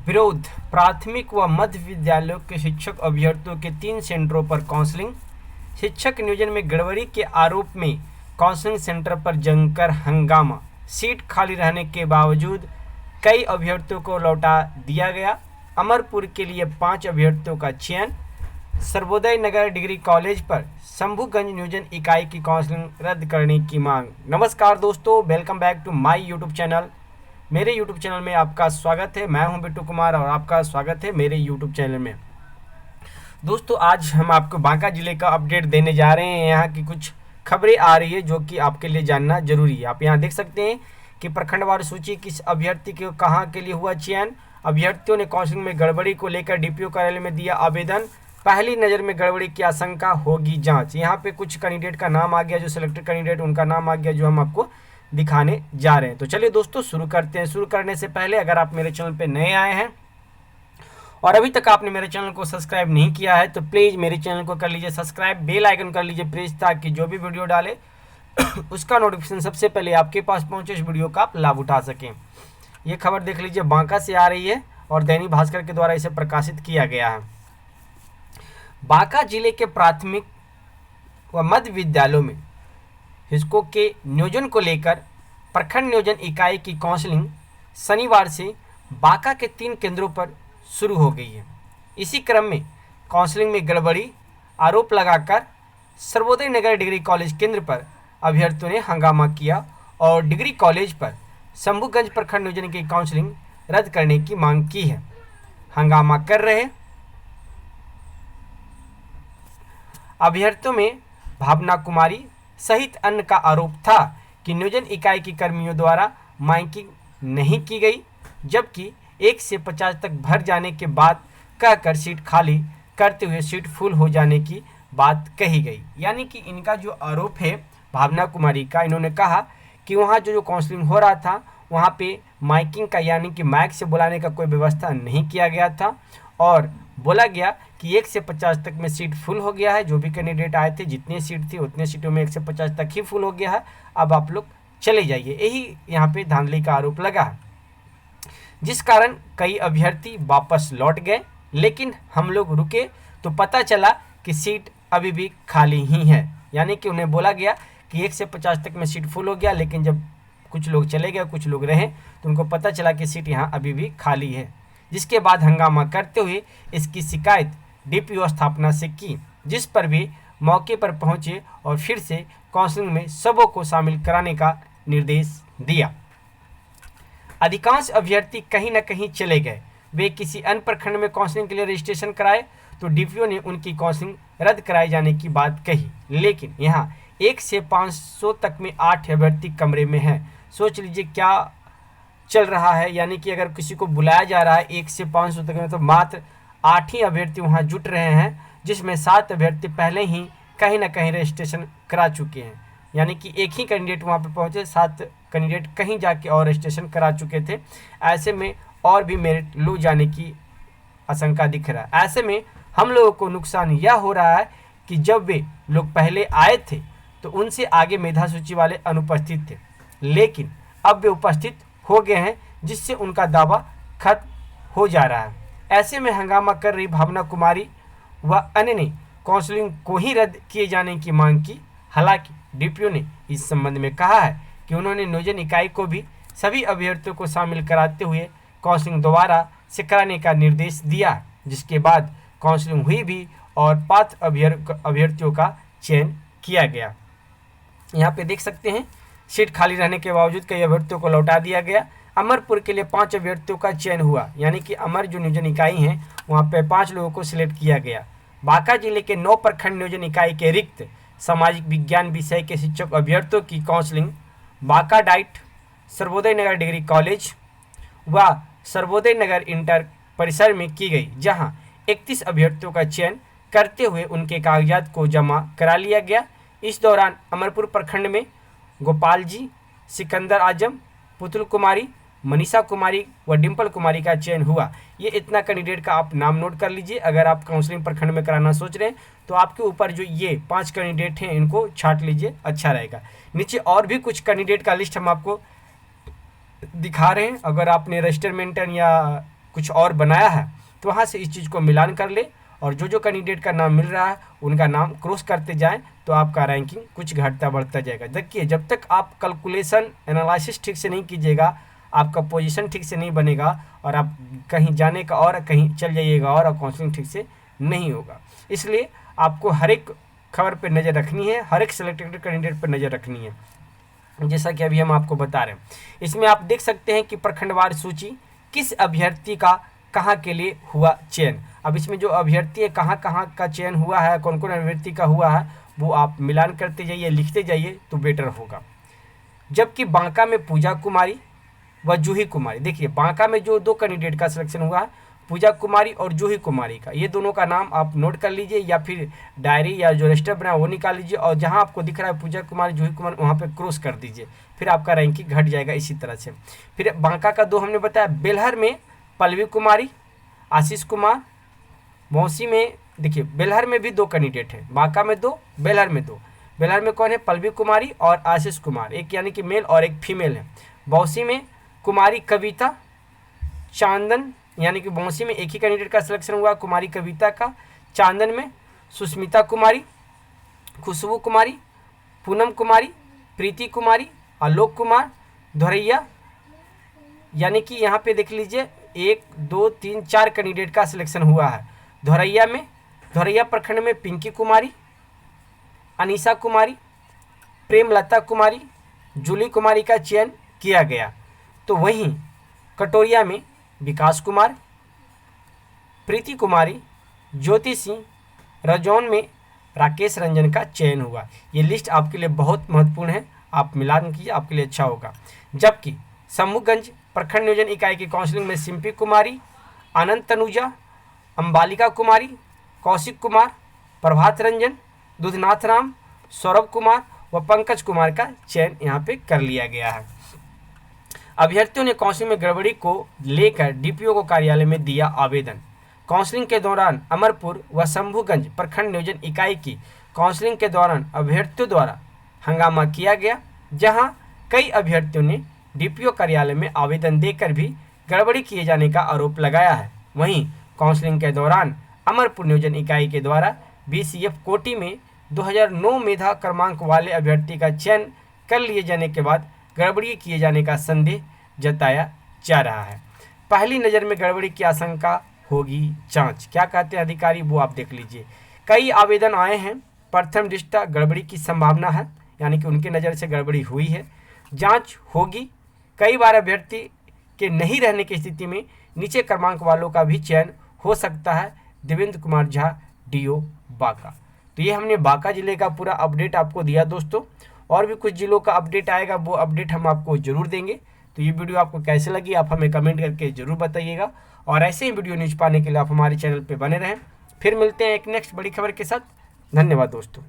विरोध। प्राथमिक व मध्य विद्यालयों के शिक्षक अभ्यर्थियों के 3 सेंटरों पर काउंसलिंग। शिक्षक नियोजन में गड़बड़ी के आरोप में काउंसलिंग सेंटर पर जमकर हंगामा। सीट खाली रहने के बावजूद कई अभ्यर्थियों को लौटा दिया गया। अमरपुर के लिए 5 अभ्यर्थियों का चयन। सर्वोदय नगर डिग्री कॉलेज पर शंभूगंज नियोजन इकाई की काउंसलिंग रद्द करने की मांग। नमस्कार दोस्तों, welcome back to my YouTube channel. मेरे यूट्यूब चैनल में आपका स्वागत है। मैं हूं बिट्टू कुमार और आपका स्वागत है मेरे यूट्यूब चैनल में। दोस्तों, आज हम आपको बांका जिले का अपडेट देने जा रहे हैं। यहाँ की कुछ खबरें आ रही है जो कि आपके लिए जानना जरूरी है। आप यहाँ देख सकते हैं कि प्रखंडवार सूची किस अभ्यर्थी के कहाँ के लिए हुआ चयन। अभ्यर्थियों ने काउंसलिंग में गड़बड़ी को लेकर डीपीओ कार्यालय में दिया आवेदन। पहली नज़र में गड़बड़ी की आशंका, होगी जांच। यहाँ पे कुछ कैंडिडेट का नाम आ गया, जो सिलेक्टेड कैंडिडेट उनका नाम आ गया, जो हम आपको दिखाने जा रहे हैं। तो चलिए दोस्तों शुरू करते हैं। शुरू करने से पहले अगर आप मेरे चैनल पे नए आए हैं और अभी तक आपने मेरे चैनल को सब्सक्राइब नहीं किया है तो प्लीज़ मेरे चैनल को कर लीजिए सब्सक्राइब, बेल आइकन कर लीजिए प्रेस, ताकि जो भी वीडियो डाले उसका नोटिफिकेशन सबसे पहले आपके पास पहुंचे, इस वीडियो का आप लाभ उठा सकें। ये खबर देख लीजिए, बांका से आ रही है और दैनिक भास्कर के द्वारा इसे प्रकाशित किया गया है। बांका जिले के प्राथमिक व मध्य विद्यालयों में हिस्सों के नियोजन को लेकर प्रखंड नियोजन इकाई की काउंसलिंग शनिवार से बांका के 3 केंद्रों पर शुरू हो गई है। इसी क्रम में काउंसलिंग में गड़बड़ी आरोप लगाकर सर्वोदय नगर डिग्री कॉलेज केंद्र पर अभ्यर्थियों ने हंगामा किया और डिग्री कॉलेज पर शंभूगंज प्रखंड नियोजन की काउंसलिंग रद्द करने की मांग की है। हंगामा कर रहे अभ्यर्थियों में भावना कुमारी सहित अन्य का आरोप था कि नियोजन इकाई की कर्मियों द्वारा माइकिंग नहीं की गई, जबकि 1 से 50 तक भर जाने के बाद कहकर सीट खाली करते हुए सीट फुल हो जाने की बात कही गई। यानी कि इनका जो आरोप है भावना कुमारी का, इन्होंने कहा कि वहाँ जो काउंसलिंग हो रहा था वहाँ पे माइकिंग का यानी कि माइक से बुलाने का कोई व्यवस्था नहीं किया गया था और बोला गया कि 1 से 50 तक में सीट फुल हो गया है। जो भी कैंडिडेट आए थे, जितनी सीट थी उतने सीटों में 1 से 50 तक ही फुल हो गया है, अब आप लोग चले जाइए। यही यहाँ पे धांधली का आरोप लगा है, जिस कारण कई अभ्यर्थी वापस लौट गए। लेकिन हम लोग रुके तो पता चला कि सीट अभी भी खाली ही है। यानी कि उन्हें बोला गया कि 1 से 50 तक में सीट फुल हो गया, लेकिन जब कुछ लोग चले गए, कुछ लोग रहे, तो उनको पता चला कि सीट यहाँ अभी भी खाली है। जिसके बाद हंगामा करते हुए इसकी शिकायत डीपीओ स्थापना से की, जिस पर भी मौके पर पहुंचे और फिर से काउंसलिंग में सबों को शामिल कराने का निर्देश दिया। अधिकांश अभ्यर्थी कहीं न कहीं चले गए। वे किसी अन्य प्रखंड में काउंसलिंग के लिए रजिस्ट्रेशन कराए तो डीपीओ ने उनकी काउंसलिंग रद्द कराए जाने की बात कही। लेकिन यहाँ 1 से 500 तक में 8 अभ्यर्थी कमरे में हैं। सोच लीजिए क्या चल रहा है। यानी कि अगर किसी को बुलाया जा रहा है 1 से 500 तक में, तो मात्र 8 ही अभ्यर्थी वहाँ जुट रहे हैं, जिसमें 7 अभ्यर्थी पहले ही कहीं ना कहीं रजिस्ट्रेशन करा चुके हैं। यानी कि एक ही कैंडिडेट वहाँ पर पहुँचे, 7 कैंडिडेट कहीं जाके और रजिस्ट्रेशन करा चुके थे। ऐसे में और भी मेरिट लूट जाने की आशंका दिख रहा है। ऐसे में हम लोगों को नुकसान यह हो रहा है कि जब वे लोग पहले आए थे तो उनसे आगे मेधा सूची वाले अनुपस्थित थे, लेकिन अब वे उपस्थित हो गए हैं, जिससे उनका दावा खत्म हो जा रहा है। ऐसे में हंगामा कर रही भावना कुमारी व अन्य ने काउंसलिंग को ही रद्द किए जाने की मांग की। हालांकि डीपीओ ने इस संबंध में कहा है कि उन्होंने नियोजन इकाई को भी सभी अभ्यर्थियों को शामिल कराते हुए काउंसलिंग दोबारा से कराने का निर्देश दिया, जिसके बाद काउंसलिंग हुई भी और 5 अभ्यर्थियों का चयन किया गया। यहाँ पे देख सकते हैं सीट खाली रहने के बावजूद कई अभ्यर्थियों को लौटा दिया गया। अमरपुर के लिए 5 अभ्यर्थियों का चयन हुआ। यानी कि अमर जो नियोजन इकाई है वहाँ पे 5 लोगों को सिलेक्ट किया गया। बांका जिले के 9 प्रखंड नियोजन इकाई के रिक्त सामाजिक विज्ञान विषय के शिक्षक अभ्यर्थियों की काउंसलिंग बांका डाइट, सर्वोदय नगर डिग्री कॉलेज व सर्वोदय नगर इंटर परिसर में की गई, जहां 31 अभ्यर्थियों का चयन करते हुए उनके कागजात को जमा करा लिया गया। इस दौरान अमरपुर प्रखंड में गोपाल जी, सिकंदर आजम, पुतुल कुमारी, मनीषा कुमारी व डिम्पल कुमारी का चयन हुआ। ये इतना कैंडिडेट का आप नाम नोट कर लीजिए। अगर आप काउंसलिंग प्रखंड में कराना सोच रहे हैं तो आपके ऊपर जो ये 5 कैंडिडेट हैं इनको छांट लीजिए, अच्छा रहेगा। नीचे और भी कुछ कैंडिडेट का लिस्ट हम आपको दिखा रहे हैं। अगर आपने रजिस्टर मेंटेन या कुछ और बनाया है तो वहाँ से इस चीज़ को मिलान कर ले और जो जो कैंडिडेट का नाम मिल रहा है उनका नाम क्रॉस करते जाएं तो आपका रैंकिंग कुछ घटता बढ़ता जाएगा। देखिए, जब तक आप कैलकुलेशन एनालिसिस ठीक से नहीं कीजिएगा, आपका पोजीशन ठीक से नहीं बनेगा और आप कहीं जाने का और कहीं चल जाइएगा और काउंसलिंग ठीक से नहीं होगा। इसलिए आपको हर एक खबर पर नज़र रखनी है, हर एक सिलेक्टेड कैंडिडेट पर नज़र रखनी है। जैसा कि अभी हम आपको बता रहे हैं, इसमें आप देख सकते हैं कि प्रखंडवार सूची किस अभ्यर्थी का कहाँ के लिए हुआ चयन। अब इसमें जो अभ्यर्थी है कहाँ कहाँ का चयन हुआ है, कौन कौन अभ्यर्थी का हुआ है, वो आप मिलान करते जाइए, लिखते जाइए तो बेटर होगा। जबकि बांका में पूजा कुमारी व जूही कुमारी, देखिए बांका में जो 2 कैंडिडेट का सिलेक्शन हुआ है, पूजा कुमारी और जूही कुमारी का, ये दोनों का नाम आप नोट कर लीजिए या फिर डायरी या जो रजिस्टर बनाया वो निकाल लीजिए और जहां आपको दिख रहा है पूजा कुमारी जूही कुमारी वहां पे क्रॉस कर दीजिए, फिर आपका रैंकिंग घट जाएगा इसी तरह से। फिर बांका का 2 हमने बताया। बेलहर में पल्लवी कुमारी, आशीष कुमार। मौसी में देखिए बेलहर में भी 2 कैंडिडेट हैं, बांका में 2, बेलहर में 2। बेलहर में कौन है? पल्लवी कुमारी और आशीष कुमार, एक यानी कि मेल और एक फीमेल है। बौसी में कुमारी कविता चांदन, यानी कि बौसी में एक ही कैंडिडेट का सिलेक्शन हुआ कुमारी कविता का। चांदन में सुष्मिता कुमारी, खुशबू कुमारी, पूनम कुमारी, प्रीति कुमारी, आलोक कुमार। धोरैया, यानी कि यहाँ पे देख लीजिए 1 2 3 4 कैंडिडेट का सिलेक्शन हुआ है। धोरैया में, धोरैया प्रखंड में पिंकी कुमारी, अनीसा कुमारी, प्रेमलता कुमारी, जूली कुमारी का चयन किया गया। तो वहीं कटोरिया में विकास कुमार, प्रीति कुमारी, ज्योति सिंह, रजौन में राकेश रंजन का चयन हुआ। ये लिस्ट आपके लिए बहुत महत्वपूर्ण है, आप मिलान कीजिए, आपके लिए अच्छा होगा। जबकि समूहगंज प्रखंड नियोजन इकाई की काउंसलिंग में सिंपी कुमारी, अनंत तनुजा, अंबालिका कुमारी, कौशिक कुमार, प्रभात रंजन, दुधनाथ राम, सौरभ कुमार व पंकज कुमार का चयन यहाँ पे कर लिया गया है। अभ्यर्थियों ने काउंसलिंग में गड़बड़ी को लेकर डीपीओ को कार्यालय में दिया आवेदन। काउंसलिंग के दौरान अमरपुर व शंभूगंज प्रखंड नियोजन इकाई की काउंसलिंग के दौरान अभ्यर्थियों द्वारा हंगामा किया गया, जहां कई अभ्यर्थियों ने डीपीओ कार्यालय में आवेदन देकर भी गड़बड़ी किए जाने का आरोप लगाया है। वहीं काउंसलिंग के दौरान अमरपुर नियोजन इकाई के द्वारा बीसीएफ कोटी में 2009 मेधा क्रमांक वाले अभ्यर्थी का चयन कर लिए जाने के बाद गड़बड़ी किए जाने का संदेह जताया जा रहा है। पहली नज़र में गड़बड़ी की आशंका होगी जांच, क्या कहते हैं अधिकारी वो आप देख लीजिए। कई आवेदन आए हैं, प्रथम दृष्टया गड़बड़ी की संभावना है, यानी कि उनके नज़र से गड़बड़ी हुई है, जांच होगी। कई बार अभ्यर्थी के नहीं रहने की स्थिति में नीचे क्रमांक वालों का भी चयन हो सकता है। देवेंद्र कुमार झा, डीओ बांका। तो ये हमने बांका जिले का पूरा अपडेट आपको दिया दोस्तों, और भी कुछ जिलों का अपडेट आएगा, वो अपडेट हम आपको जरूर देंगे। तो ये वीडियो आपको कैसे लगी आप हमें कमेंट करके जरूर बताइएगा, और ऐसे ही वीडियो न्यूज़ पाने के लिए आप हमारे चैनल पर बने रहें। फिर मिलते हैं एक नेक्स्ट बड़ी खबर के साथ। धन्यवाद दोस्तों।